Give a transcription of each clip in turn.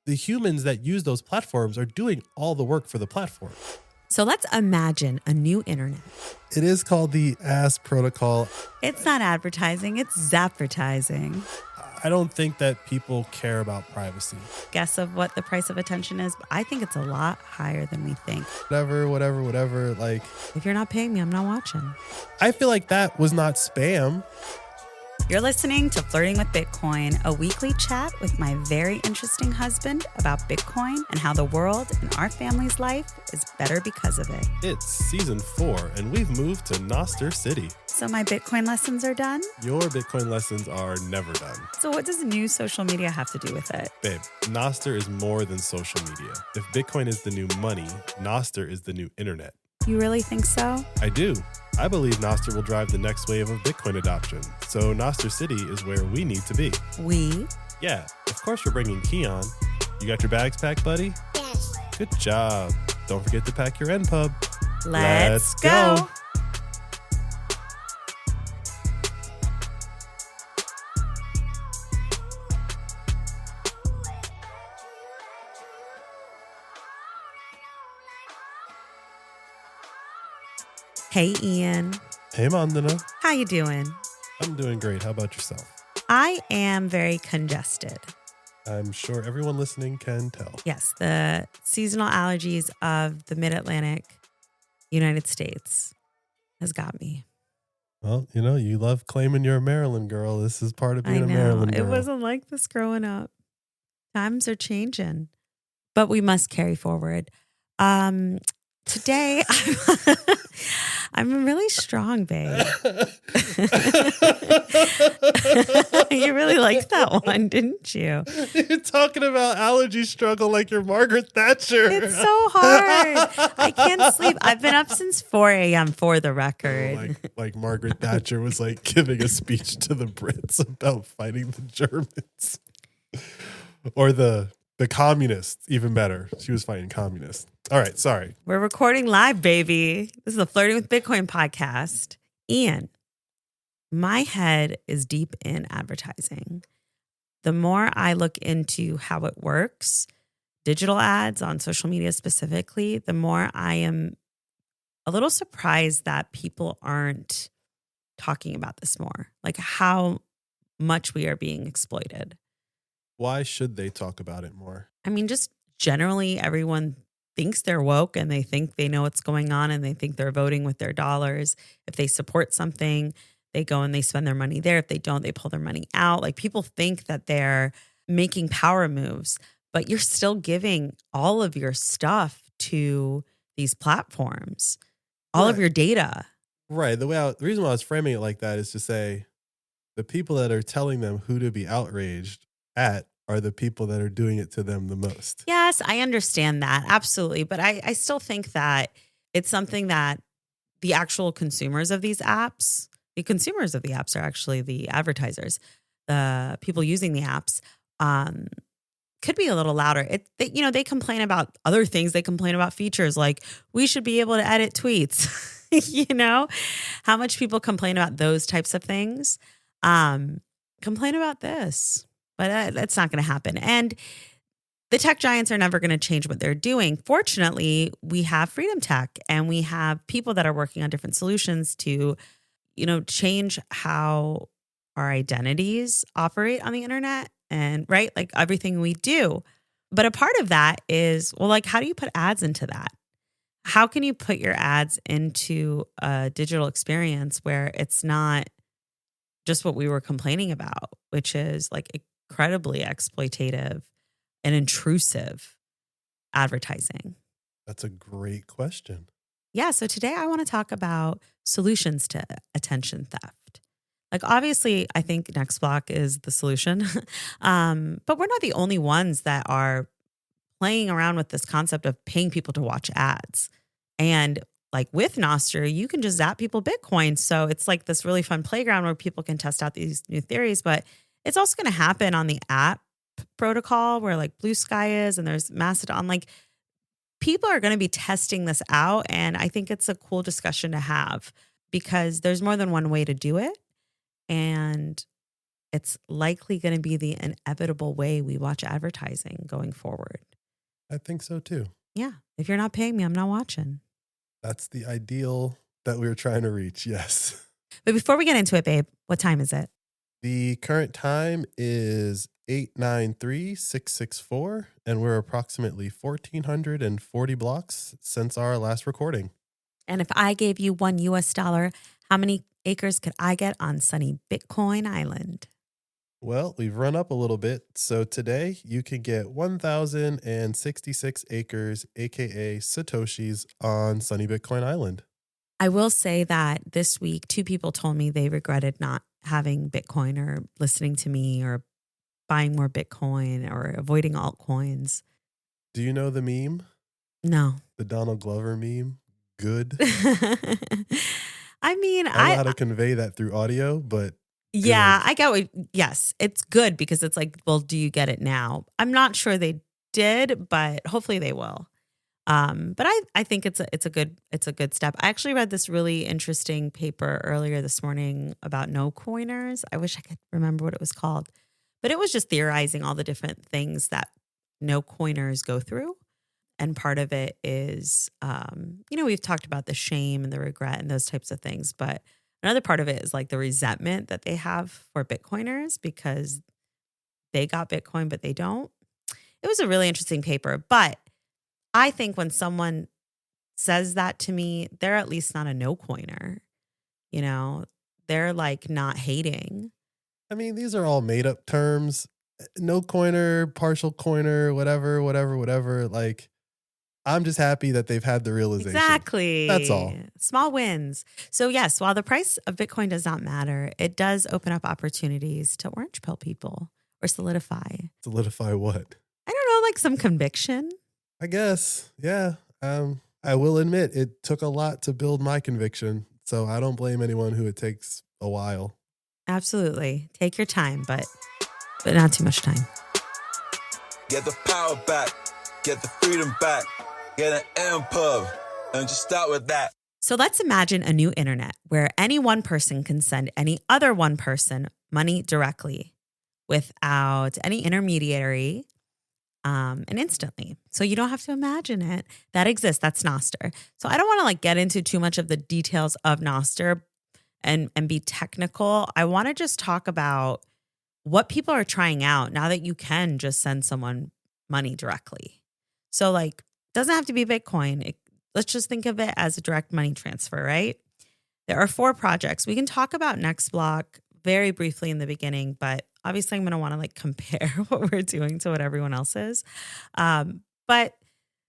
the humans that use those platforms are doing all the work for the platform. So let's imagine a new internet. It is called the AS protocol. It's not advertising, it's zapertising. I don't think that people care about privacy. Guess of what the price of attention is, but I think it's a lot higher than we think. Whatever. Like, if you're not paying me, I'm not watching. I feel like that was not spam. You're listening to Flirting with Bitcoin, a weekly chat with my very interesting husband about Bitcoin and how the world and our family's life is better because of it. It's season 4, and we've moved to Nostr City. So my Bitcoin lessons are done? Your Bitcoin lessons are never done. So what does new social media have to do with it? Babe, Nostr is more than social media. If Bitcoin is the new money, Nostr is the new internet. You really think so? I do. I believe Nostr will drive the next wave of Bitcoin adoption. So Nostr City is where we need to be. We? Yeah, of course we're bringing Keon. You got your bags packed, buddy? Yes. Good job. Don't forget to pack your NPub. Let's go. Hey, Ian. Hey, Mandana. How you doing? I'm doing great. How about yourself? I am very congested. I'm sure everyone listening can tell. Yes, the seasonal allergies of the mid-Atlantic United States has got me. Well, you love claiming you're a Maryland girl. This is part of being a Maryland girl. It wasn't like this growing up. Times are changing, but we must carry forward. Today, I'm really strong, babe. You really liked that one, didn't you? You're talking about allergy struggle like you're Margaret Thatcher. It's so hard. I can't sleep. I've been up since 4 a.m. for the record. Like Margaret Thatcher was like giving a speech to the Brits about fighting the Germans. Or the communists, even better. She was fighting communists. All right, sorry. We're recording live, baby. This is the Flirting with Bitcoin podcast. Ian, my head is deep in advertising. The more I look into how it works, digital ads on social media specifically, the more I am a little surprised that people aren't talking about this more, like how much we are being exploited. Why should they talk about it more? I mean, just generally everyone thinks they're woke and they think they know what's going on and they think they're voting with their dollars. If they support something, they go and they spend their money there. If they don't, they pull their money out. Like, people think that they're making power moves, but you're still giving all of your stuff to these platforms, all of your data. Right. The reason why I was framing it like that is to say the people that are telling them who to be outraged at are the people that are doing it to them the most. Yes, I understand that. Absolutely. But I still think that it's something that the actual consumers of these apps, the consumers of the apps are actually the advertisers, the people using the apps, could be a little louder. They complain about other things. They complain about features like we should be able to edit tweets. How much people complain about those types of things. Complain about this. But that's not going to happen. And the tech giants are never going to change what they're doing. Fortunately, we have Freedom Tech and we have people that are working on different solutions to, change how our identities operate on the internet and, right, like everything we do. But a part of that is, well, like, how do you put ads into that? How can you put your ads into a digital experience where it's not just what we were complaining about, which is like incredibly exploitative and intrusive advertising? That's a great question. Yeah. So today I want to talk about solutions to attention theft. Like, obviously, I think NextBlock is the solution, but we're not the only ones that are playing around with this concept of paying people to watch ads. And like with Nostr, you can just zap people Bitcoin. So it's like this really fun playground where people can test out these new theories, but it's also going to happen on the app protocol where like Blue Sky is and there's Mastodon. Like, people are going to be testing this out. And I think it's a cool discussion to have because there's more than one way to do it. And it's likely going to be the inevitable way we watch advertising going forward. I think so too. Yeah. If you're not paying me, I'm not watching. That's the ideal that we were trying to reach. Yes. But before we get into it, babe, what time is it? The current time is 8:93:664, and we're approximately 1,440 blocks since our last recording. And if I gave you $1, how many acres could I get on sunny Bitcoin Island? Well, we've run up a little bit. So today you can get 1,066 acres, aka Satoshis, on sunny Bitcoin Island. I will say that this week, 2 people told me they regretted not having Bitcoin or listening to me or buying more Bitcoin or avoiding altcoins. Do you know the meme? No. The Donald Glover meme? Good. I mean, I don't know how to convey that through audio, but yeah, I get what, yes, it's good because it's like, well, do you get it now? I'm not sure they did, but hopefully they will. But I think it's a good step. I actually read this really interesting paper earlier this morning about no coiners. I wish I could remember what it was called, but it was just theorizing all the different things that no coiners go through. And part of it is, we've talked about the shame and the regret and those types of things, but another part of it is like the resentment that they have for Bitcoiners because they got Bitcoin, but they don't. It was a really interesting paper, but I think when someone says that to me, they're at least not a no coiner. They're like not hating. I mean, these are all made up terms. No coiner, partial coiner, whatever. Like, I'm just happy that they've had the realization. Exactly. That's all. Small wins. So yes, while the price of Bitcoin does not matter, it does open up opportunities to orange pill people or solidify. Solidify what? I don't know, like some conviction. I guess. Yeah. I will admit it took a lot to build my conviction. So I don't blame anyone who it takes a while. Absolutely. Take your time, but not too much time. Get the power back. Get the freedom back. Get an MPub. And just start with that. So let's imagine a new internet where any one person can send any other one person money directly without any intermediary and instantly. So you don't have to imagine it. That exists. That's Nostr. So I don't want to get into too much of the details of Nostr and be technical. I want to just talk about what people are trying out now that you can just send someone money directly. So doesn't have to be Bitcoin. Let's just think of it as a direct money transfer, right? There are 4 projects. We can talk about NextBlock very briefly in the beginning, but obviously I'm going to want to compare what we're doing to what everyone else is. But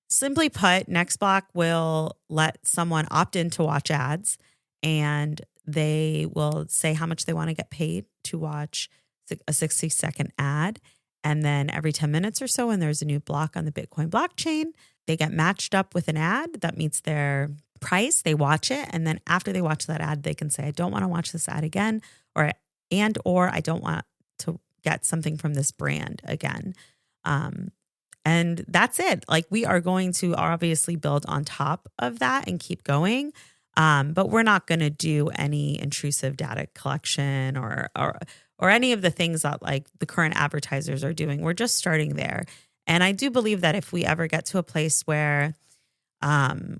simply put, NextBlock will let someone opt in to watch ads, and they will say how much they want to get paid to watch a 60-second ad. And then every 10 minutes or so, when there's a new block on the Bitcoin blockchain, they get matched up with an ad that meets their price. They watch it. And then after they watch that ad, they can say, I don't want to watch this ad again, or I don't want to get something from this brand again. And that's it. We are going to obviously build on top of that and keep going. But we're not going to do any intrusive data collection or any of the things that the current advertisers are doing. We're just starting there. And I do believe that if we ever get to a place where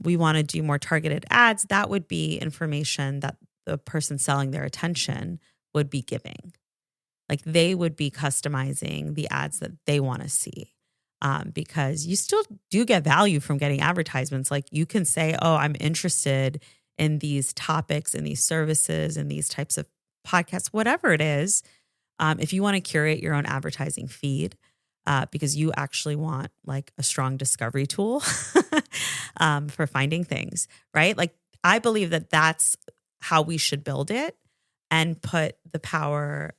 we want to do more targeted ads, that would be information that the person selling their attention would be giving. They would be customizing the ads that they want to see. Because you still do get value from getting advertisements. You can say, oh, I'm interested in these topics and these services and these types of podcasts, whatever it is. If you want to curate your own advertising feed, because you actually want a strong discovery tool for finding things, right? I believe that that's how we should build it and put the power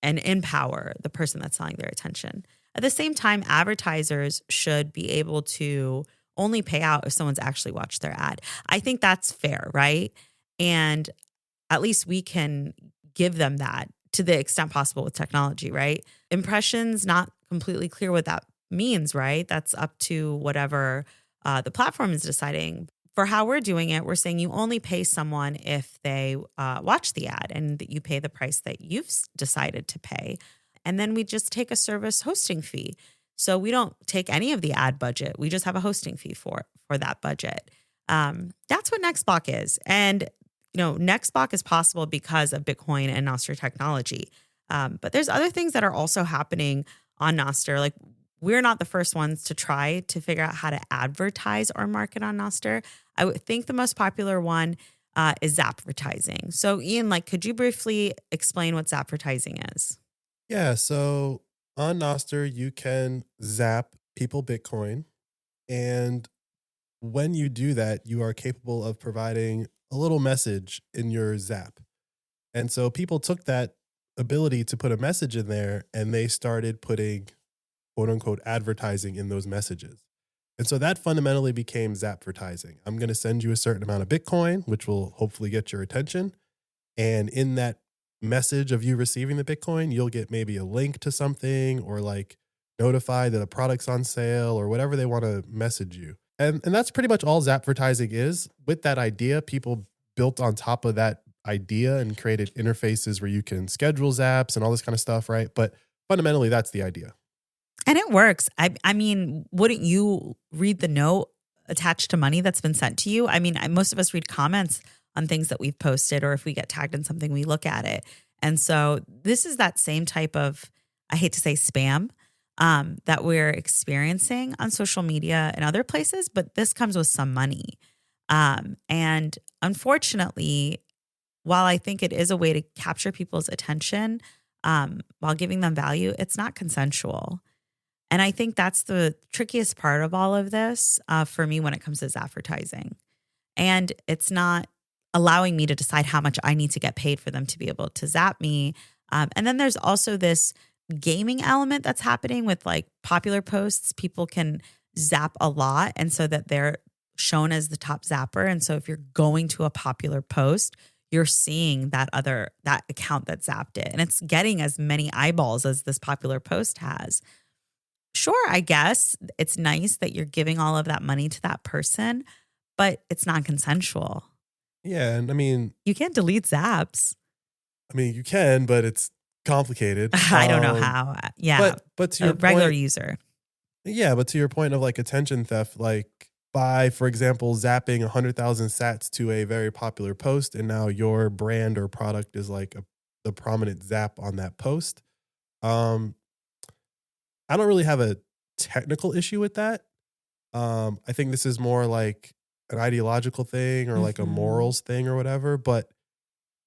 and empower the person that's selling their attention. At the same time, advertisers should be able to only pay out if someone's actually watched their ad. I think that's fair, right? And at least we can give them that to the extent possible with technology, right? Impressions, not completely clear what that means, right? That's up to whatever the platform is deciding. for how we're doing it, we're saying you only pay someone if they watch the ad and that you pay the price that you've decided to pay. And then we just take a service hosting fee. So we don't take any of the ad budget. We just have a hosting fee for that budget. That's what Nextblock is. And, Nextblock is possible because of Bitcoin and Nostr technology. But there's other things that are also happening on Nostr. Like, we're not the first ones to try to figure out how to advertise or market on Nostr. I would think the most popular one is Zappvertising. So Ian, could you briefly explain what Zappvertising is? Yeah. So on Nostr, you can zap people Bitcoin. And when you do that, you are capable of providing a little message in your zap. And so people took that ability to put a message in there and they started putting quote unquote advertising in those messages. And so that fundamentally became Zappvertising. I'm going to send you a certain amount of Bitcoin, which will hopefully get your attention. And in that message of you receiving the Bitcoin, you'll get maybe a link to something or notify that a product's on sale or whatever they want to message you. And that's pretty much all Zappvertising is. With that idea, people built on top of that idea and created interfaces where you can schedule zaps and all this kind of stuff, right? But fundamentally, that's the idea. And it works. I mean, wouldn't you read the note attached to money that's been sent to you? I mean, most of us read comments on things that we've posted, or if we get tagged in something, we look at it. And so this is that same type of, I hate to say spam, that we're experiencing on social media and other places, but this comes with some money. And unfortunately, while I think it is a way to capture people's attention while giving them value, it's not consensual. And I think that's the trickiest part of all of this for me when it comes to Zappvertising. And it's not allowing me to decide how much I need to get paid for them to be able to zap me. And then there's also this gaming element that's happening with popular posts. People can zap a lot, and so that they're shown as the top zapper. And so if you're going to a popular post, you're seeing that account that zapped it. And it's getting as many eyeballs as this popular post has. Sure, I guess it's nice that you're giving all of that money to that person, but it's not consensual. Yeah. And I mean, you can't delete zaps. I mean, you can, but it's complicated. I don't know how. Yeah. But to your regular user. Yeah. But to your point of attention theft, by, for example, zapping 100,000 sats to a very popular post, and now your brand or product is the prominent zap on that post. I don't really have a technical issue with that. I think this is more an ideological thing or a morals thing or whatever. But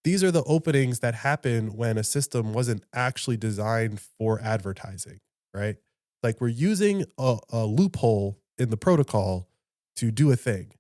these are the openings that happen when a system wasn't actually designed for advertising, right? We're using a loophole in the protocol to do a thing.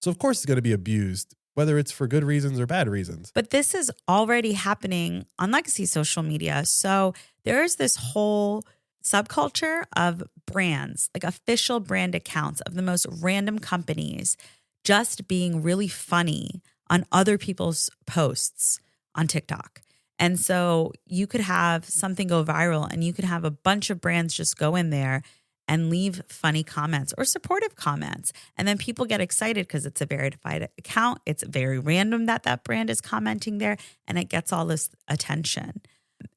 So of course it's going to be abused, whether it's for good reasons or bad reasons. But this is already happening on legacy social media. So there's this whole subculture of brands, official brand accounts of the most random companies just being really funny on other people's posts on TikTok. And so you could have something go viral and you could have a bunch of brands just go in there and leave funny comments or supportive comments. And then people get excited because it's a verified account. It's very random that brand is commenting there, and it gets all this attention.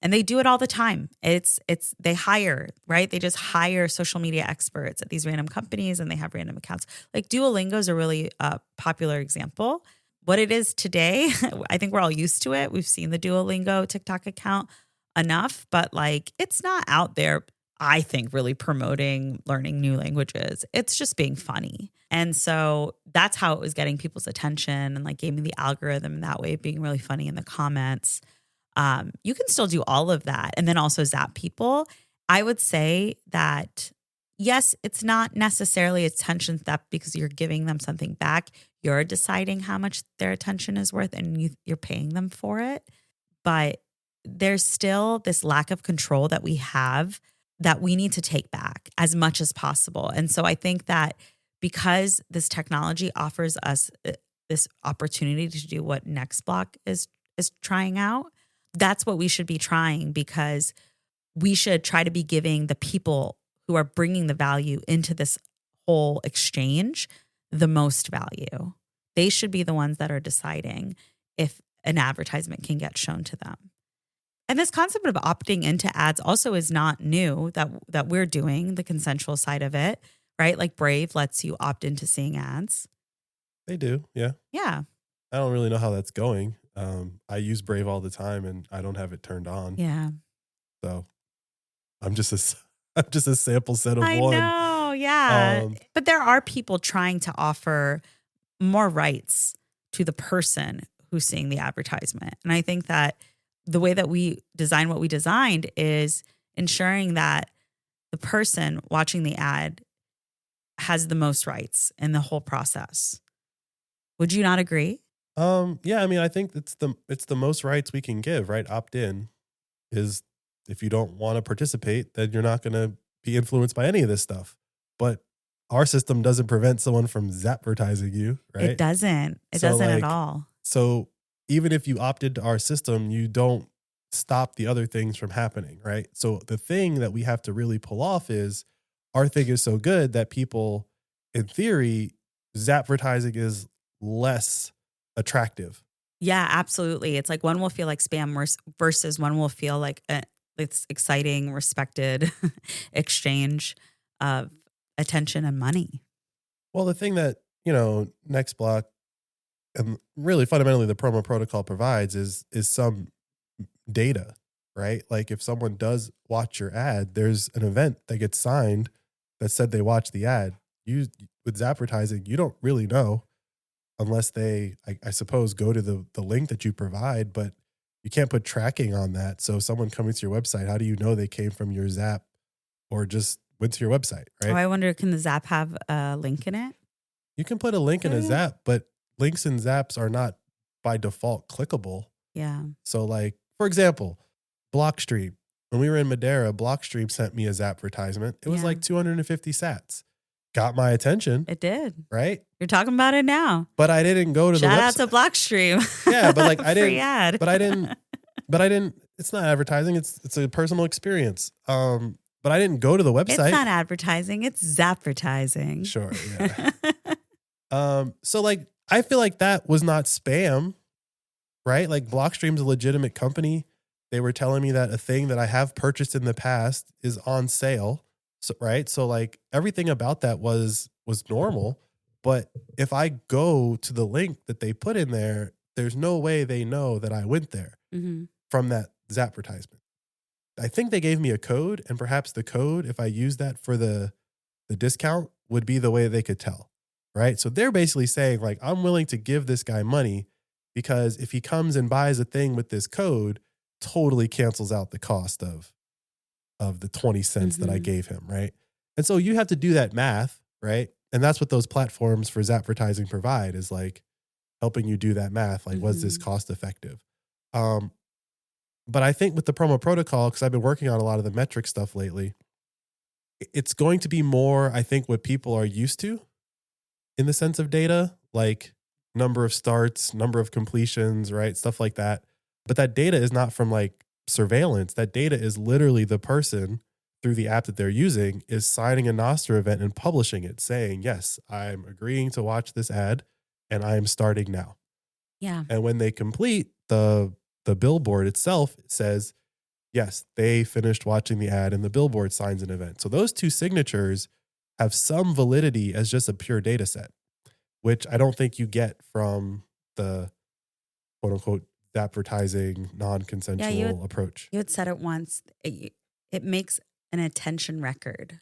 And they do it all the time. They hire, right? They just hire social media experts at these random companies, and they have random accounts. Duolingo is a really popular example. What it is today, I think we're all used to it. We've seen the Duolingo TikTok account enough, but it's not out there, I think, really promoting learning new languages. It's just being funny. And so that's how it was getting people's attention and gave me the algorithm that way, being really funny in the comments. You can still do all of that and then also zap people. I would say that, yes, it's not necessarily attention theft because you're giving them something back. You're deciding how much their attention is worth and you're paying them for it. But there's still this lack of control that we have that we need to take back as much as possible. And so I think that because this technology offers us this opportunity to do what Nextblock is trying out, that's what we should be trying, because we should try to be giving the people who are bringing the value into this whole exchange the most value. They should be the ones that are deciding if an advertisement can get shown to them. And this concept of opting into ads also is not new that we're doing, the consensual side of it, right? Like Brave lets you opt into seeing ads. They do, yeah. Yeah. I don't really know how that's going. I use Brave all the time, and I don't have it turned on. Yeah. So I'm just a sample set of I one. know, yeah. But there are people trying to offer more rights to the person who's seeing the advertisement. And I think that the way that we design what we designed is ensuring that the person watching the ad has the most rights in the whole process. Would you not agree? Yeah, I mean, I think it's the most rights we can give, right? Opt in is, if you don't want to participate, then you're not going to be influenced by any of this stuff. But our system doesn't prevent someone from advertising you, right? It doesn't. It So, doesn't like, at all. So even if you opt into our system, you don't stop the other things from happening, right? So the thing that we have to really pull off is our thing is so good that people, in theory, advertising is less attractive. Yeah, absolutely. It's like one will feel like spam versus one will feel like it's exciting, respected exchange of attention and money. Well, the thing that, NextBlock and really fundamentally the promo protocol provides is some data, right? Like if someone does watch your ad, there's an event that gets signed that said they watched the ad. With advertising, you don't really know unless they, I suppose, go to the link that you provide, but you can't put tracking on that. So someone coming to your website, how do you know they came from your Zap or just went to your website, right? Oh, I wonder, can the Zap have a link in it? You can put a link in a Zap, but links in Zaps are not by default clickable. Yeah. So like, for example, Blockstream. When we were in Madeira, Blockstream sent me a Zap advertisement. It was like 250 sats. Got my attention. It did. Right? You're talking about it now. But I didn't go to the website. Shout out to Blockstream. Yeah, but like I didn't. Free ad. But I didn't. It's not advertising. It's a personal experience. But I didn't go to the website. It's not advertising. It's Zapadvertising. Sure. Yeah. So like, I feel like that was not spam, right? Like Blockstream's a legitimate company. They were telling me that a thing that I have purchased in the past is on sale. So, right. So like everything about that was normal. But if I go to the link that they put in there, there's no way they know that I went there from that advertisement. I think they gave me a code, and perhaps the code, if I use that for the discount, would be the way they could tell. Right. So they're basically saying like, I'm willing to give this guy money because if he comes and buys a thing with this code, totally cancels out the cost of the 20 cents that I gave him. Right. And so you have to do that math. Right. And that's what those platforms for advertising provide, is like helping you do that math. Like, was this cost effective? But I think with the promo protocol, because I've been working on a lot of the metric stuff lately, it's going to be more, I think, what people are used to in the sense of data, like number of starts, number of completions, right? Stuff like that. But that data is not from like surveillance. That data is literally the person through the app that they're using is signing a Nostr event and publishing it, saying, yes, I'm agreeing to watch this ad and I am starting now. Yeah. And when they complete, the billboard itself says, yes, they finished watching the ad, and the billboard signs an event. So those two signatures have some validity as just a pure data set, which I don't think you get from the quote unquote advertising non-consensual approach. You had said it once. It makes an attention record.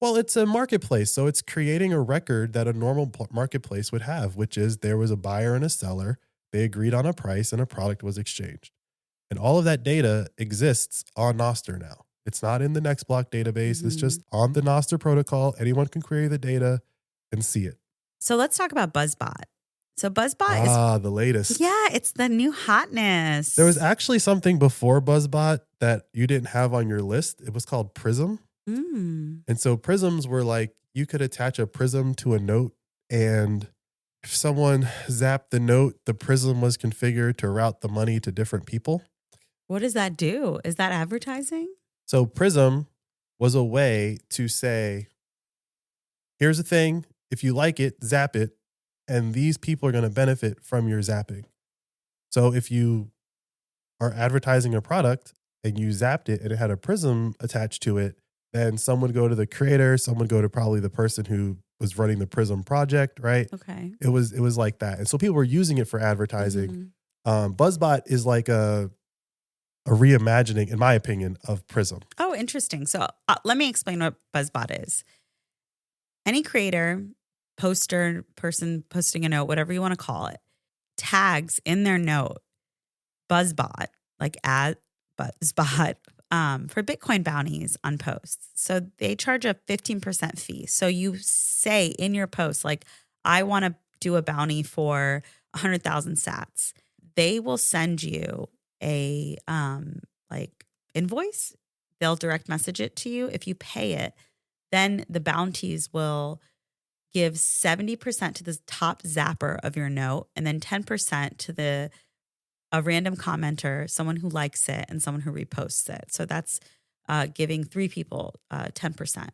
Well, it's a marketplace. So it's creating a record that a normal marketplace would have, which is there was a buyer and a seller. They agreed on a price and a product was exchanged. And all of that data exists on Nostr now. It's not in the NextBlock database. It's just on the Nostr protocol. Anyone can query the data and see it. So let's talk about BuzzBot. So BuzzBot is the latest. Yeah, it's the new hotness. There was actually something before BuzzBot that you didn't have on your list. It was called Prism. And so prisms were like, you could attach a prism to a note, and if someone zapped the note, the prism was configured to route the money to different people. What does that do? Is that advertising? So Prism was a way to say, here's a thing. if you like it, zap it. And these people are going to benefit from your zapping. So if you are advertising a product and you zapped it and it had a prism attached to it, then some would go to the creator, some would go to probably the person who was running the prism project, right? Okay. It was like that. And so people were using it for advertising. BuzzBot is like a reimagining, in my opinion, of Prism. Oh, interesting. So let me explain what BuzzBot is. Any creator, poster, person posting a note, whatever you want to call it, tags in their note BuzzBot, like at BuzzBot, for Bitcoin bounties on posts. So they charge a 15% fee. So you say in your post, like, I want to do a bounty for 100,000 sats. They will send you a like invoice. They'll direct message it to you. If you pay it, then the bounties will give 70% to the top zapper of your note, and then 10% to a random commenter, someone who likes it and someone who reposts it. So that's giving 3 people 10%.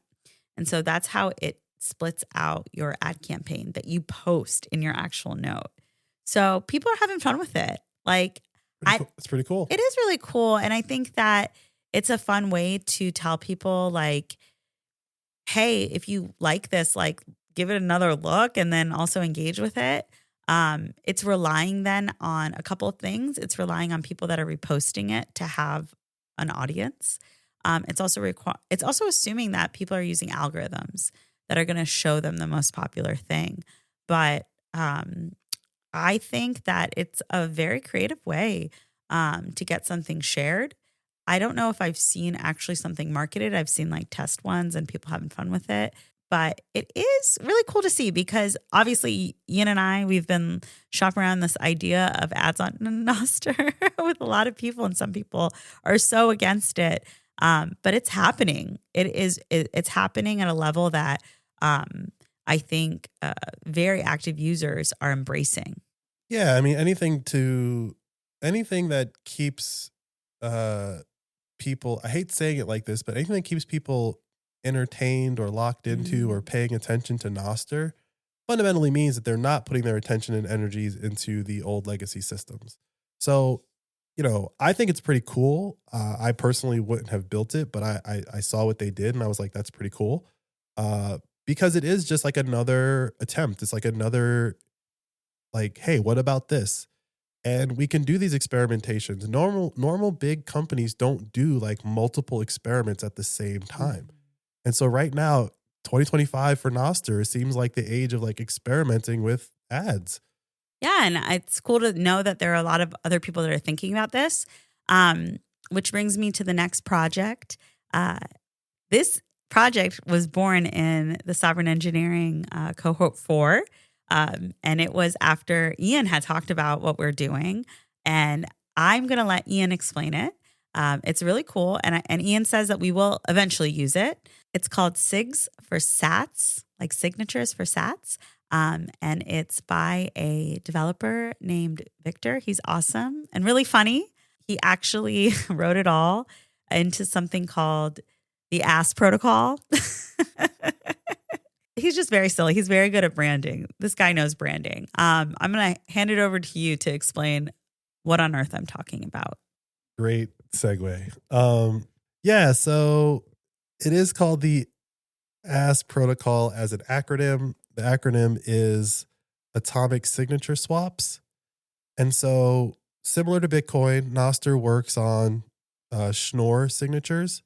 And so that's how it splits out your ad campaign that you post in your actual note. So people are having fun with it. Like, It's pretty cool. It is really cool. And I think that it's a fun way to tell people, like, hey, if you like this, like, give it another look and then also engage with it. It's relying then on a couple of things. It's relying on people that are reposting it to have an audience. It's also assuming that people are using algorithms that are going to show them the most popular thing. But I think that it's a very creative way to get something shared. I don't know if I've seen actually something marketed. I've seen like test ones and people having fun with it. But it is really cool to see because obviously Ian and I, we've been shopping around this idea of ads on Nostr with a lot of people, and some people are so against it. But it's happening. It's happening at a level that I think very active users are embracing. Yeah, I mean anything that keeps people, I hate saying it like this, but anything that keeps people entertained or locked into or paying attention to Nostr fundamentally means that they're not putting their attention and energies into the old legacy systems. So, I think it's pretty cool. I personally wouldn't have built it, but I saw what they did and I was like, that's pretty cool. Because it is just like another attempt. It's like another, like, hey, what about this? And we can do these experimentations. Normal big companies don't do like multiple experiments at the same time. And so right now, 2025 for Nostr, it seems like the age of like experimenting with ads. Yeah, and it's cool to know that there are a lot of other people that are thinking about this, which brings me to the next project. This project was born in the Sovereign Engineering Cohort 4, and it was after Ian had talked about what we're doing, and I'm going to let Ian explain it. It's really cool, and Ian says that we will eventually use it. It's called SIGs for Sats, like signatures for Sats. And it's by a developer named Victor. He's awesome and really funny. He actually wrote it all into something called the ASS protocol. He's just very silly. He's very good at branding. This guy knows branding. I'm going to hand it over to you to explain what on earth I'm talking about. Great segue. So it is called the ASS protocol as an acronym. The acronym is Atomic Signature Swaps. And so similar to Bitcoin, Nostr works on Schnorr signatures.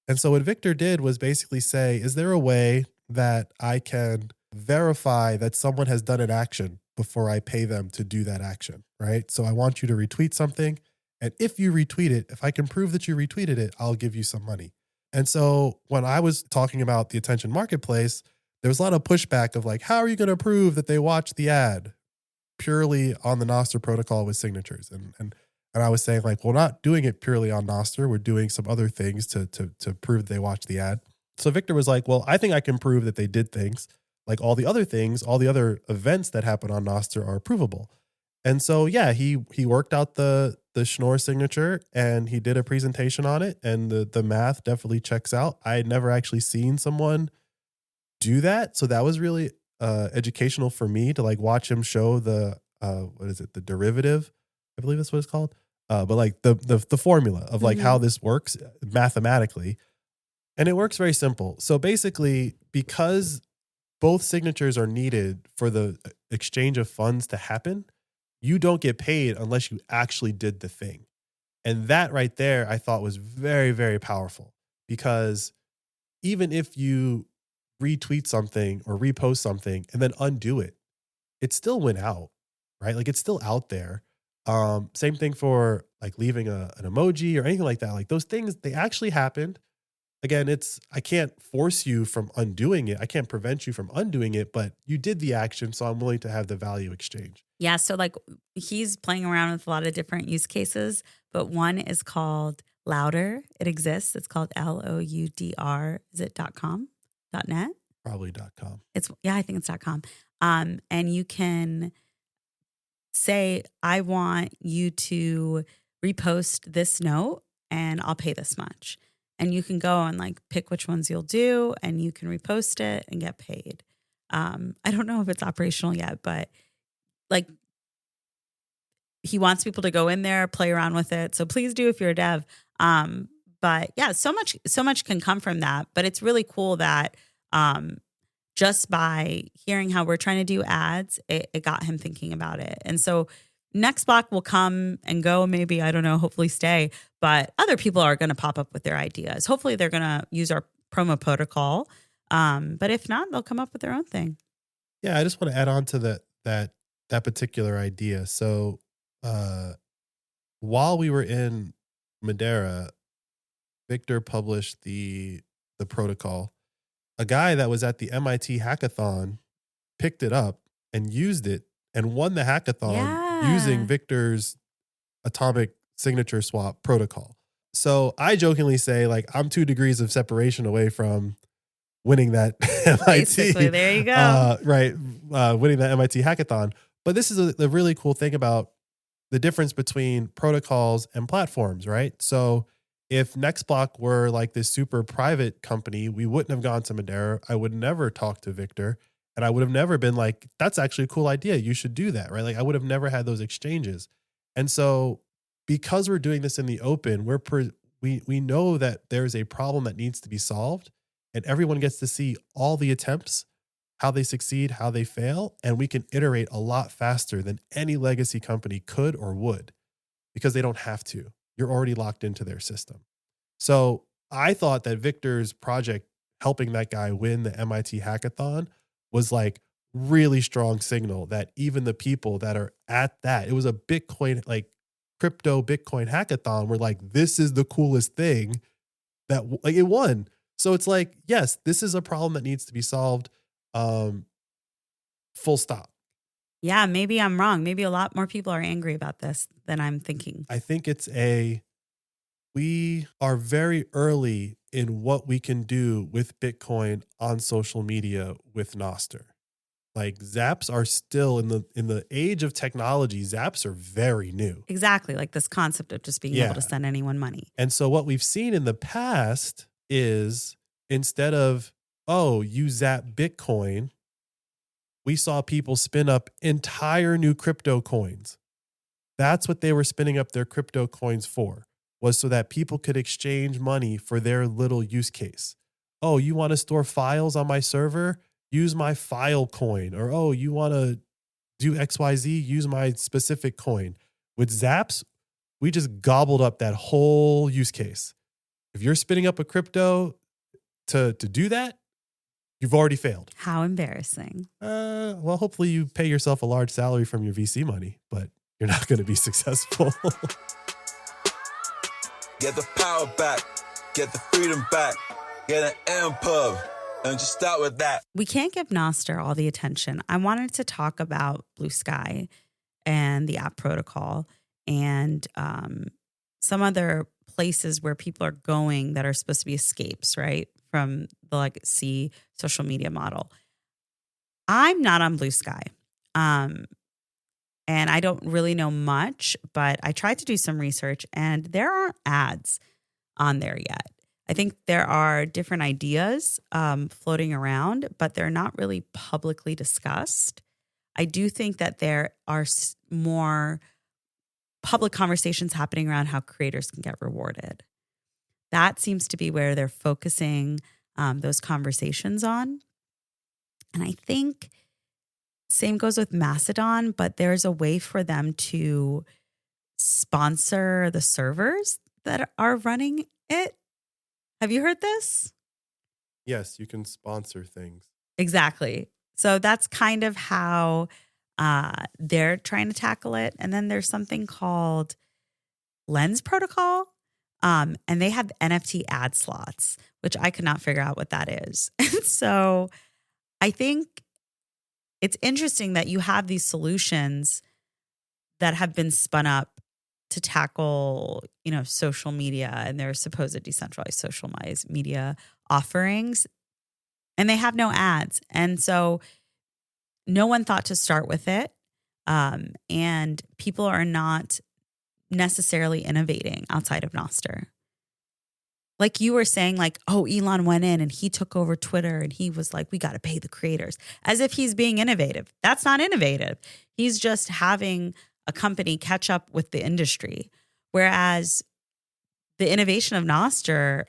And so what Victor did was basically say, is there a way that I can verify that someone has done an action before I pay them to do that action, right? So I want you to retweet something. And if you retweet it, if I can prove that you retweeted it, I'll give you some money. And so when I was talking about the attention marketplace, there was a lot of pushback of like, how are you going to prove that they watched the ad purely on the Nostr protocol with signatures? And I was saying like, we're not doing it purely on Nostr. We're doing some other things to prove that they watched the ad. So Victor was like, well, I think I can prove that they did things. Like all the other things, all the other events that happen on Nostr are provable. And so, yeah, he worked out the Schnorr signature and he did a presentation on it, and the math definitely checks out. I had never actually seen someone do that. So that was really educational for me to like watch him show the what is it, the derivative, I believe that's what it's called, but like the formula of like how this works mathematically. And it works very simple. So basically, because both signatures are needed for the exchange of funds to happen, you don't get paid unless you actually did the thing. And that right there, I thought was very, very powerful, because even if you retweet something or repost something and then undo it, it still went out, right? Like it's still out there. Same thing for like leaving an emoji or anything like that. Like those things, they actually happened. Again, I can't force you from undoing it. I can't prevent you from undoing it, but you did the action. So I'm willing to have the value exchange. Yeah. So like he's playing around with a lot of different use cases, but one is called Louder. It exists. It's called LOUDR. Is it .com? .net? Probably .com. I think it's .com. And you can say, I want you to repost this note and I'll pay this much. And you can go and like pick which ones you'll do and you can repost it and get paid. I don't know if it's operational yet, but like he wants people to go in there, play around with it. So please do if you're a dev. But yeah, so much can come from that. But it's really cool that just by hearing how we're trying to do ads, it got him thinking about it. And so next block will come and go, maybe, I don't know, hopefully stay, but other people are going to pop up with their ideas. Hopefully they're going to use our promo protocol. But if not, they'll come up with their own thing. Yeah, I just want to add on to that particular idea. So while we were in Madeira, Victor published the protocol. A guy that was at the MIT hackathon picked it up and used it and won the hackathon using Victor's atomic signature swap protocol. So I jokingly say, like, I'm 2 degrees of separation away from winning that MIT. Basically, there you go. Winning that MIT hackathon. But this is a really cool thing about the difference between protocols and platforms, right? So if Nextblock were like this super private company, we wouldn't have gone to Madeira. I would never talk to Victor. And I would have never been like, that's actually a cool idea. You should do that, right? Like I would have never had those exchanges. And so because we're doing this in the open, we know that there's a problem that needs to be solved, and everyone gets to see all the attempts, how they succeed, how they fail, and we can iterate a lot faster than any legacy company could or would, because they don't have to. You're already locked into their system. So I thought that Victor's project helping that guy win the MIT hackathon was like really strong signal that even the people that are at that, it was a Bitcoin, like crypto Bitcoin hackathon, were like, this is the coolest thing, that like it won. So it's like, yes, this is a problem that needs to be solved. Full stop. Yeah, maybe I'm wrong. Maybe a lot more people are angry about this than I'm thinking. I think we are very early in what we can do with Bitcoin on social media with Nostr. Like Zaps are still in the age of technology. Zaps are very new. Exactly. Like this concept of just being able to send anyone money. And so what we've seen in the past is instead of, oh, you zap Bitcoin, we saw people spin up entire new crypto coins. That's what they were spinning up their crypto coins for, was so that people could exchange money for their little use case. Oh, you want to store files on my server? Use my file coin. Or, oh, you want to do XYZ? Use my specific coin. With Zaps, we just gobbled up that whole use case. If you're spinning up a crypto to do that, you've already failed. How embarrassing. Well, hopefully you pay yourself a large salary from your VC money, but you're not going to be successful. Get the power back. Get the freedom back. Get an MPub. And just start with that. We can't give Nostr all the attention. I wanted to talk about Blue Sky and the app protocol and some other places where people are going that are supposed to be escapes, right, from the legacy social media model. I'm not on Blue Sky. And I don't really know much, but I tried to do some research and there aren't ads on there yet. I think there are different ideas floating around, but they're not really publicly discussed. I do think that there are more public conversations happening around how creators can get rewarded. That seems to be where they're focusing those conversations on. And I think same goes with Mastodon, but there's a way for them to sponsor the servers that are running it. Have you heard this? Yes, you can sponsor things. Exactly. So that's kind of how they're trying to tackle it. And then there's something called Lens Protocol. And they have NFT ad slots, which I could not figure out what that is. And so I think it's interesting that you have these solutions that have been spun up to tackle, social media and their supposed decentralized social media offerings, and they have no ads. And so no one thought to start with it. And people are not necessarily innovating outside of Nostr. Like you were saying, like, oh, Elon went in and he took over Twitter and he was like, we got to pay the creators, as if he's being innovative. That's not innovative. He's just having a company catch up with the industry. Whereas the innovation of Nostr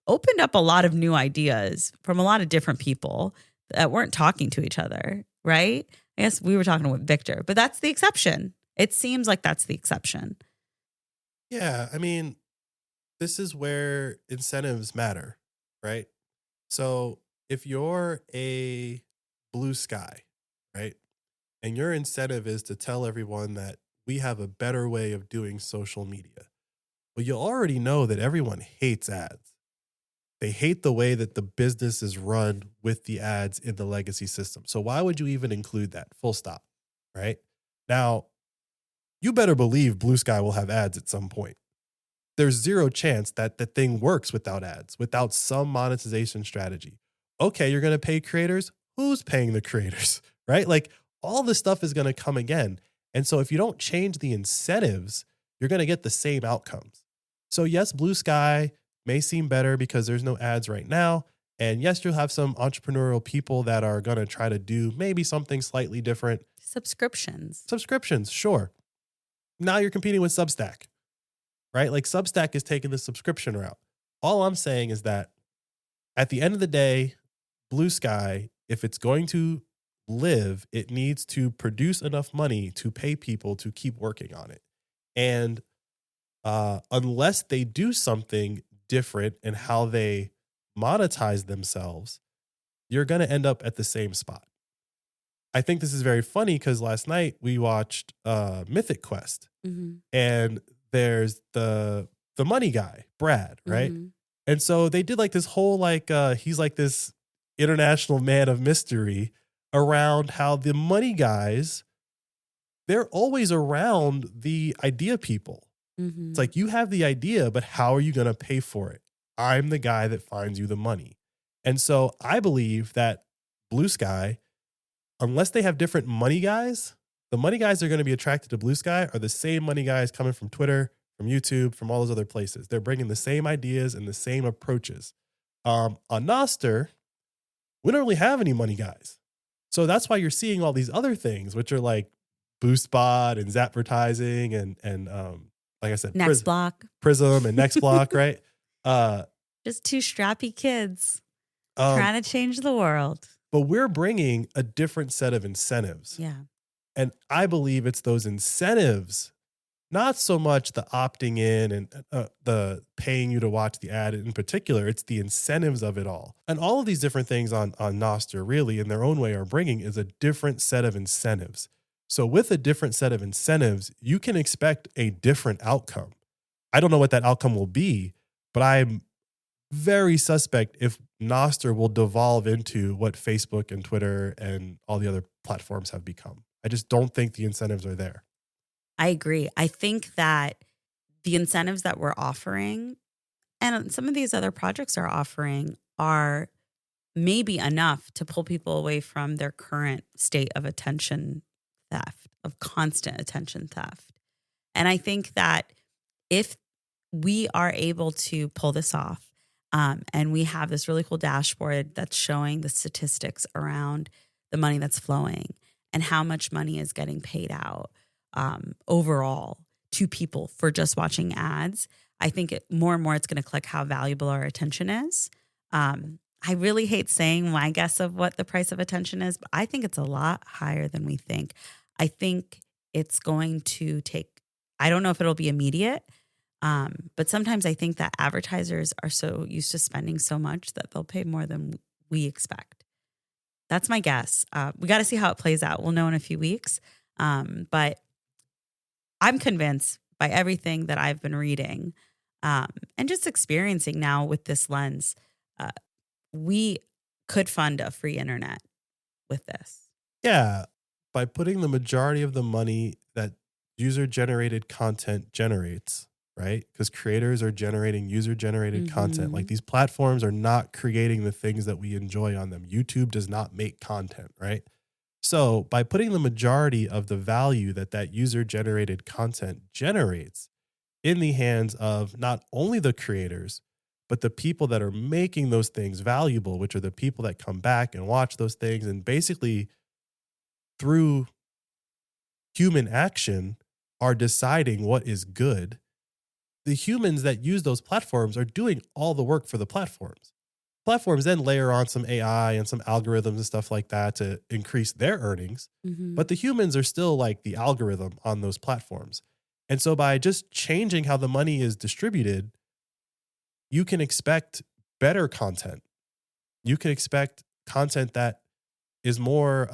opened up a lot of new ideas from a lot of different people that weren't talking to each other, right? I guess we were talking with Victor, but that's the exception. It seems like that's the exception. Yeah, I mean, this is where incentives matter, right? So if you're a Blue Sky, right, and your incentive is to tell everyone that we have a better way of doing social media, well, you already know that everyone hates ads. They hate the way that the business is run with the ads in the legacy system. So why would you even include that? Full stop, right? Now, you better believe Blue Sky will have ads at some point. There's zero chance that the thing works without ads, without some monetization strategy. Okay, you're going to pay creators. Who's paying the creators, right? Like all this stuff is going to come again. And so if you don't change the incentives, you're going to get the same outcomes. So yes, Blue Sky may seem better because there's no ads right now. And yes, you'll have some entrepreneurial people that are going to try to do maybe something slightly different. Subscriptions, sure. Now you're competing with Substack, right? Like Substack is taking the subscription route. All I'm saying is that at the end of the day, Blue Sky, if it's going to live, it needs to produce enough money to pay people to keep working on it. And unless they do something different in how they monetize themselves, you're going to end up at the same spot. I think this is very funny because last night we watched Mythic Quest, and there's the money guy, Brad, right? And so they did like this whole he's like this international man of mystery around how the money guys, they're always around the idea people. It's like, you have the idea, but how are you going to pay for it? I'm the guy that finds you the money. And so I believe that Blue Sky, unless they have different money guys, the money guys that are going to be attracted to Blue Sky are the same money guys coming from Twitter, from YouTube, from all those other places. They're bringing the same ideas and the same approaches. On Nostr, we don't really have any money guys. So that's why you're seeing all these other things, which are like BoostBot and Zapvertising and like I said, Prism and Nextblock, right? Just two strappy kids trying to change the world. But we're bringing a different set of incentives. Yeah. And I believe it's those incentives, not so much the opting in and the paying you to watch the ad in particular. It's the incentives of it all. And all of these different things on Nostr really in their own way are bringing is a different set of incentives. So with a different set of incentives, you can expect a different outcome. I don't know what that outcome will be, but I'm very suspect if Nostr will devolve into what Facebook and Twitter and all the other platforms have become. I just don't think the incentives are there. I agree. I think that the incentives that we're offering and some of these other projects are offering are maybe enough to pull people away from their current state of attention theft, of constant attention theft. And I think that if we are able to pull this off, And we have this really cool dashboard that's showing the statistics around the money that's flowing and how much money is getting paid out overall to people for just watching ads. I think more and more it's going to click how valuable our attention is. I really hate saying my guess of what the price of attention is, but I think it's a lot higher than we think. I think it's going to take, I don't know if it'll be immediate, but sometimes I think that advertisers are so used to spending so much that they'll pay more than we expect. That's my guess. We got to see how it plays out. We'll know in a few weeks. But I'm convinced by everything that I've been reading and just experiencing now with this lens, we could fund a free internet with this. Yeah. By putting the majority of the money that user-generated content generates, right? Because creators are generating user-generated content. Like these platforms are not creating the things that we enjoy on them. YouTube does not make content, right? So by putting the majority of the value that user-generated content generates in the hands of not only the creators, but the people that are making those things valuable, which are the people that come back and watch those things, and basically through human action are deciding what is good. The humans that use those platforms are doing all the work for the platforms. Platforms then layer on some AI and some algorithms and stuff like that to increase their earnings. But the humans are still like the algorithm on those platforms. And so by just changing how the money is distributed, you can expect better content. You can expect content that is more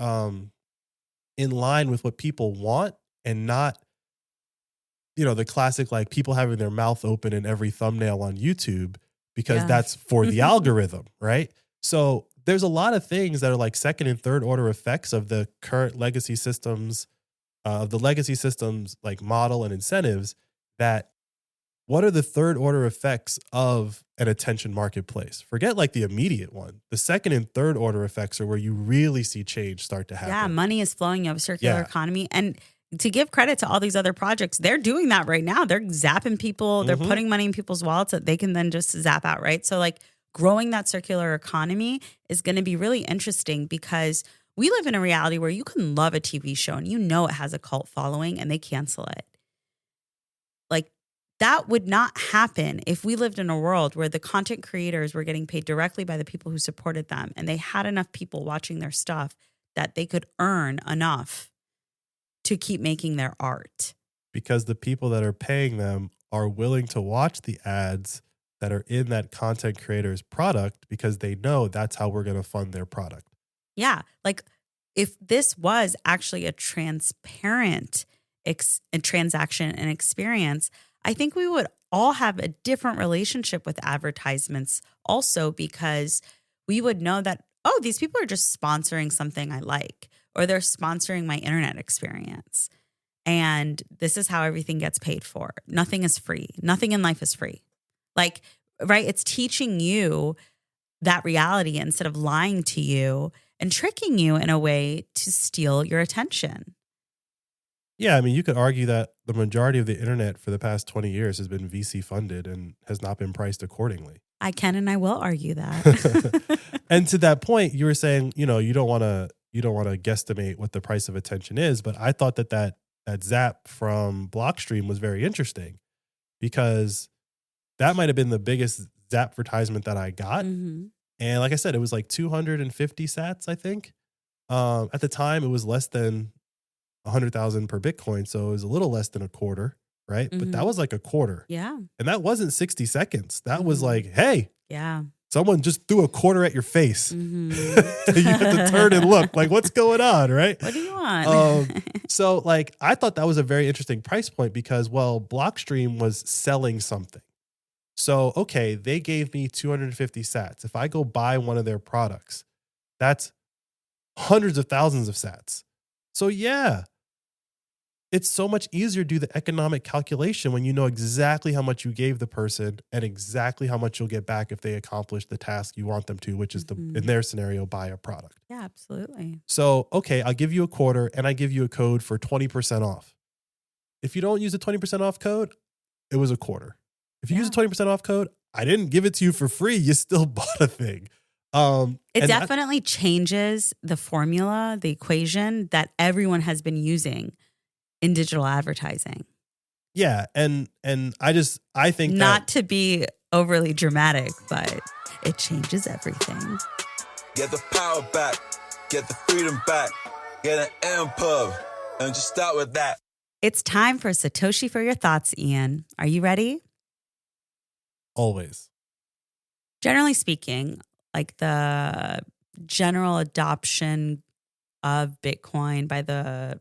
in line with what people want and not, the classic, like people having their mouth open in every thumbnail on YouTube because that's for the algorithm, right? So there's a lot of things that are like second and third order effects of the current legacy systems, like model and incentives that what are the third order effects of an attention marketplace? Forget like the immediate one. The second and third order effects are where you really see change start to happen. Yeah, money is flowing. You have a circular economy. And to give credit to all these other projects, they're doing that right now. They're zapping people. They're putting money in people's wallets that they can then just zap out, right? So like growing that circular economy is going to be really interesting because we live in a reality where you can love a TV show and it has a cult following and they cancel it. Like that would not happen if we lived in a world where the content creators were getting paid directly by the people who supported them and they had enough people watching their stuff that they could earn enough to keep making their art. Because the people that are paying them are willing to watch the ads that are in that content creator's product because they know that's how we're going to fund their product. Yeah. Like if this was actually a transparent transaction and experience, I think we would all have a different relationship with advertisements also because we would know that, oh, these people are just sponsoring something I like, or they're sponsoring my internet experience. And this is how everything gets paid for. Nothing is free. Nothing in life is free. Like, right? It's teaching you that reality instead of lying to you and tricking you in a way to steal your attention. Yeah, I mean, you could argue that the majority of the internet for the past 20 years has been VC funded and has not been priced accordingly. I can and I will argue that. And to that point, you were saying, you don't want to guesstimate what the price of attention is, but I thought that zap from Blockstream was very interesting because that might have been the biggest zap advertisement that I got. Mm-hmm. And like I said, it was like 250 sats, I think. At the time, it was less than 100,000 per Bitcoin. So it was a little less than a quarter, right? Mm-hmm. But that was like a quarter. Yeah. And that wasn't 60 seconds. That was like, hey, yeah, someone just threw a quarter at your face. Mm-hmm. You have to turn and look like, what's going on, right? What do you want? So like, I thought that was a very interesting price point because, well, Blockstream was selling something. So, okay, they gave me 250 sats. If I go buy one of their products, that's hundreds of thousands of sats. So yeah, it's so much easier to do the economic calculation when you know exactly how much you gave the person and exactly how much you'll get back if they accomplish the task you want them to, which is in their scenario, buy a product. Yeah, absolutely. So, okay, I'll give you a quarter and I give you a code for 20% off. If you don't use a 20% off code, it was a quarter. If you use a 20% off code, I didn't give it to you for free. You still bought a thing. It definitely changes the formula, the equation that everyone has been using in digital advertising. Yeah. And I think not to be overly dramatic, but it changes everything. Get the power back. Get the freedom back. Get an MPub. And just start with that. It's time for Satoshi for your thoughts, Ian. Are you ready? Always. Generally speaking, like the general adoption of Bitcoin by the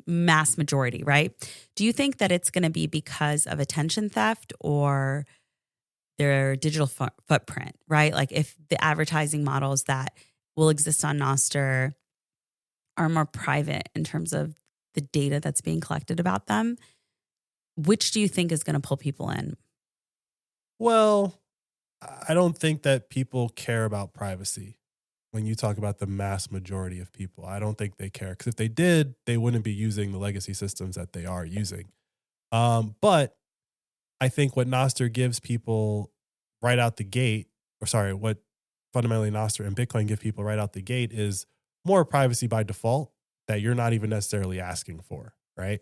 mass majority, right? Do you think that it's going to be because of attention theft or their digital footprint, right? Like if the advertising models that will exist on Nostr are more private in terms of the data that's being collected about them, which do you think is going to pull people in? Well, I don't think that people care about privacy. When you talk about the mass majority of people, I don't think they care. Because if they did, they wouldn't be using the legacy systems that they are using. But I think what Nostr gives people right out the gate, what fundamentally Nostr and Bitcoin give people right out the gate is more privacy by default that you're not even necessarily asking for, right?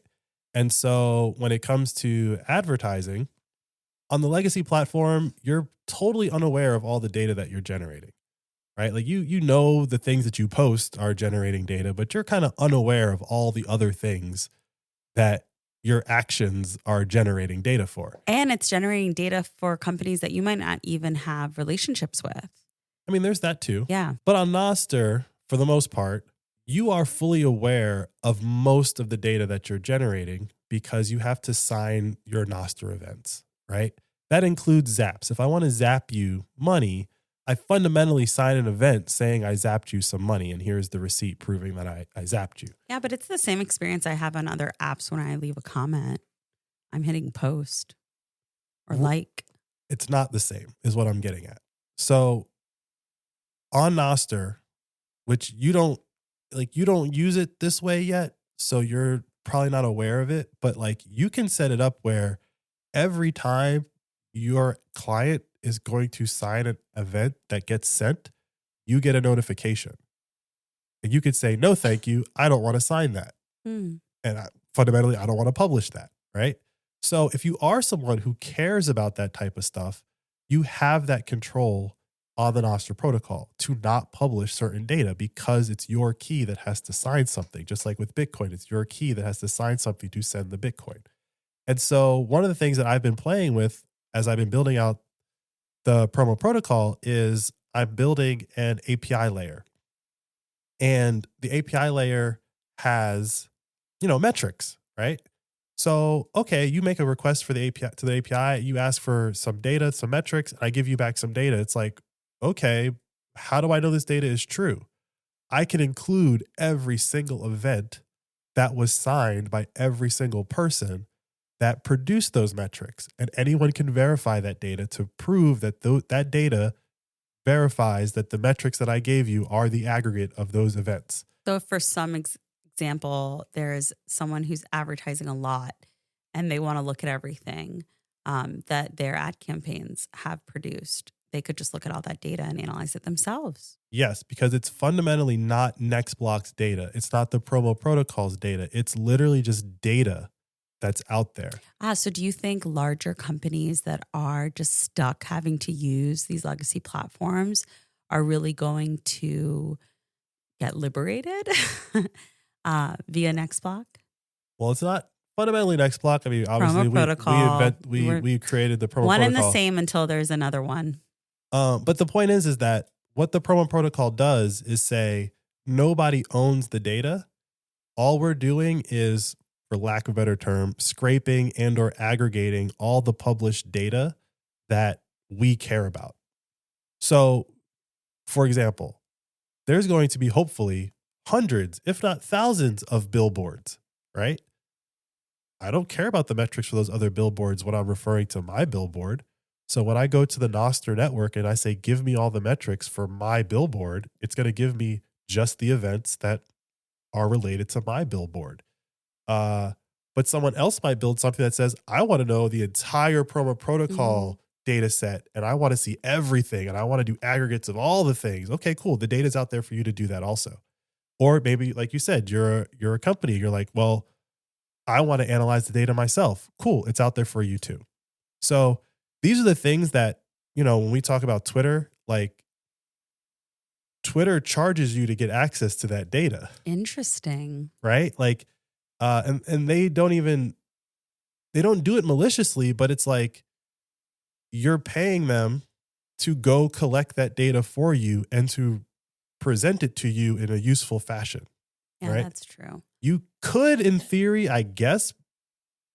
And so when it comes to advertising, on the legacy platform, you're totally unaware of all the data that you're generating. Right? Like you know the things that you post are generating data, but you're kind of unaware of all the other things that your actions are generating data for. And it's generating data for companies that you might not even have relationships with. I mean, there's that too. Yeah. But on Nostr, for the most part, you are fully aware of most of the data that you're generating because you have to sign your Nostr events, right? That includes zaps. If I want to zap you money, I fundamentally sign an event saying I zapped you some money and here's the receipt proving that I zapped you. Yeah, but it's the same experience I have on other apps when I leave a comment. I'm hitting post or like. It's not the same is what I'm getting at. So on Nostr, which you don't use it this way yet, so you're probably not aware of it, but like you can set it up where every time your client is going to sign an event that gets sent, you get a notification. And you could say, no, thank you. I don't want to sign that. And fundamentally, I don't want to publish that, right? So if you are someone who cares about that type of stuff, you have that control on the Nostr protocol to not publish certain data because it's your key that has to sign something. Just like with Bitcoin, it's your key that has to sign something to send the Bitcoin. And so one of the things that I've been playing with as I've been building out the promo protocol is I'm building an API layer. And the API layer has, metrics, right? So, okay, you make a request for the API to the API, you ask for some data, some metrics, and I give you back some data. It's like, okay, how do I know this data is true? I can include every single event that was signed by every single person that produced those metrics. And anyone can verify that data to prove that that data verifies that the metrics that I gave you are the aggregate of those events. So for some example, there's someone who's advertising a lot and they want to look at everything that their ad campaigns have produced. They could just look at all that data and analyze it themselves. Yes, because it's fundamentally not Nextblock's data. It's not the promo protocol's data. It's literally just data that's out there. So do you think larger companies that are just stuck having to use these legacy platforms are really going to get liberated via Nextblock? Well, it's not fundamentally Nextblock. I mean, obviously we created the promo protocol. One and the same until there's another one. But the point is that what the promo protocol does is say nobody owns the data. All we're doing is, for lack of a better term, scraping and or aggregating all the published data that we care about. So, for example, there's going to be hopefully hundreds, if not thousands of billboards, right? I don't care about the metrics for those other billboards when I'm referring to my billboard. So when I go to the Nostr network and I say, give me all the metrics for my billboard, it's going to give me just the events that are related to my billboard. But someone else might build something that says, I want to know the entire promo protocol data set and I want to see everything and I want to do aggregates of all the things. Okay, cool. The data's out there for you to do that also. Or maybe, like you said, you're a company. You're like, well, I want to analyze the data myself. Cool. It's out there for you too. So these are the things that, when we talk about Twitter, like Twitter charges you to get access to that data. Interesting. Right? Like, and they don't do it maliciously, but it's like you're paying them to go collect that data for you and to present it to you in a useful fashion. Yeah, right? That's true. You could, in theory, I guess,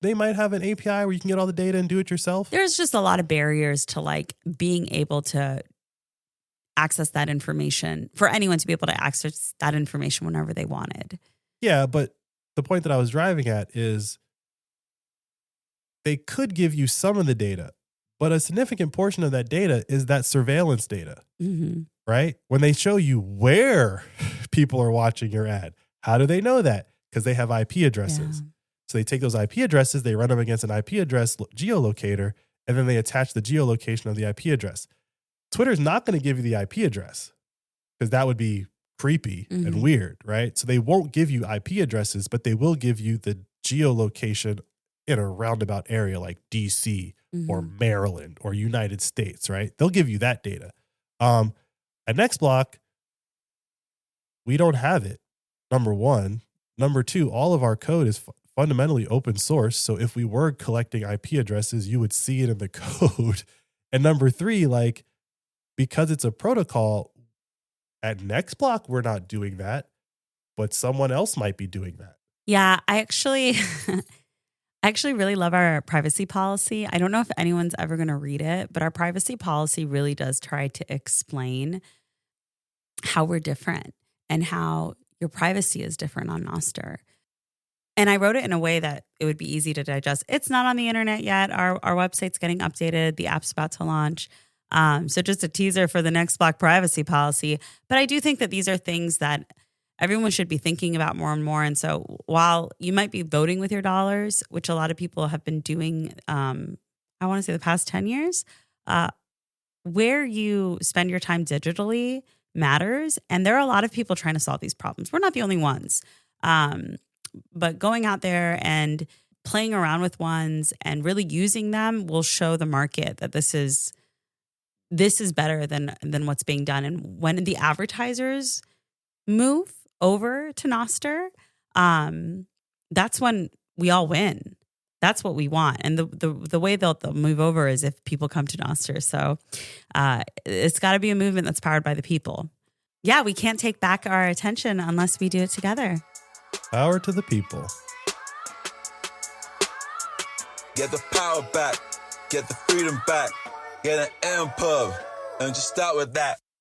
they might have an API where you can get all the data and do it yourself. There's just a lot of barriers to like being able to access that information, for anyone to be able to access that information whenever they wanted. Yeah, but the point that I was driving at is they could give you some of the data, but a significant portion of that data is that surveillance data, right? When they show you where people are watching your ad, how do they know that? Because they have IP addresses. Yeah. So they take those IP addresses, they run them against an IP address geolocator, and then they attach the geolocation of the IP address. Twitter's not going to give you the IP address because that would be creepy and weird, right? So they won't give you IP addresses, but they will give you the geolocation in a roundabout area like DC or Maryland or United States, right? They'll give you that data. At NextBlock, we don't have it, number one. Number two, all of our code is fundamentally open source. So if we were collecting IP addresses, you would see it in the code. And number three, like, because it's a protocol, at NextBlock, we're not doing that, but someone else might be doing that. Yeah, I actually really love our privacy policy. I don't know if anyone's ever going to read it, but our privacy policy really does try to explain how we're different and how your privacy is different on Nostr. And I wrote it in a way that it would be easy to digest. It's not on the internet yet. Our website's getting updated. The app's about to launch. So just a teaser for the NextBlock privacy policy. But I do think that these are things that everyone should be thinking about more and more. And so while you might be voting with your dollars, which a lot of people have been doing, I want to say the past 10 years, where you spend your time digitally matters. And there are a lot of people trying to solve these problems. We're not the only ones. But going out there and playing around with ones and really using them will show the market that this is better than what's being done. And when the advertisers move over to Nostr, that's when we all win. That's what we want. And the way they'll move over is if people come to Nostr. So it's got to be a movement that's powered by the people. Yeah, we can't take back our attention unless we do it together. Power to the people. Get the power back. Get the freedom back. Get an M pub. And just start with that.